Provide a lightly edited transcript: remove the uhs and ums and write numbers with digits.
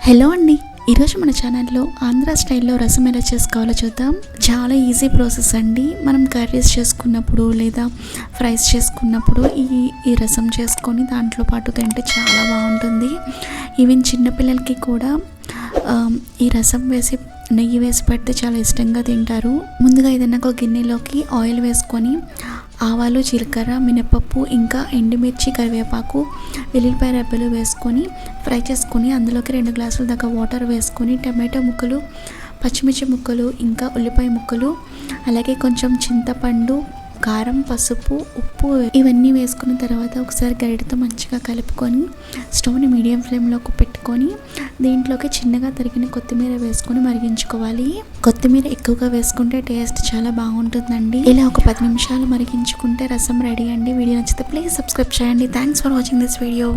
Hello అండి, ఈరోజు మన ఛానల్లో ఆంధ్ర స్టైల్లో రసం ఎలా చేసుకోవాలో చూద్దాం. చాలా ఈజీ ప్రాసెస్ అండి. మనం కర్రీస్ చేసుకున్నప్పుడు లేదా ఫ్రైస్ చేసుకున్నప్పుడు ఈ రసం చేసుకొని దాంట్లో పాటు తింటే చాలా బాగుంటుంది. ఈవెన్ చిన్నపిల్లలకి కూడా ఈ రసం వేసి నెయ్యి వేసి పెడితే చాలా ఇష్టంగా తింటారు. ముందుగా ఏదైనా ఒక గిన్నెలోకి ఆయిల్ వేసుకొని ఆవాలు, జీలకర్ర, మినపప్పు, ఇంకా ఎండుమిర్చి, కరివేపాకు, వెల్లుల్లిపాయ రెబ్బలు వేసుకొని ఫ్రై చేసుకొని అందులోకి 2 గ్లాసుల దాకా వాటర్ వేసుకొని టమాటో ముక్కలు, పచ్చిమిర్చి ముక్కలు, ఇంకా ఉల్లిపాయ ముక్కలు, అలాగే కొంచెం చింతపండు, కారం, పసుపు, ఉప్పు ఇవన్నీ వేసుకున్న తర్వాత ఒకసారి గరిటెతో మంచిగా కలుపుకొని స్టవ్ని మీడియం ఫ్లేమ్లోకి పెట్టుకొని దీంట్లోకి చిన్నగా తరిగిన కొత్తిమీర వేసుకొని మరిగించుకోవాలి. కొత్తిమీర ఎక్కువగా వేసుకుంటే టేస్ట్ చాలా బాగుంటుందండి. ఇలా ఒక 10 నిమిషాలు మరిగించుకుంటే రసం రెడీ అండి. వీడియో నచ్చితే ప్లీజ్ సబ్స్క్రైబ్ చేయండి. Thanks for watching this video.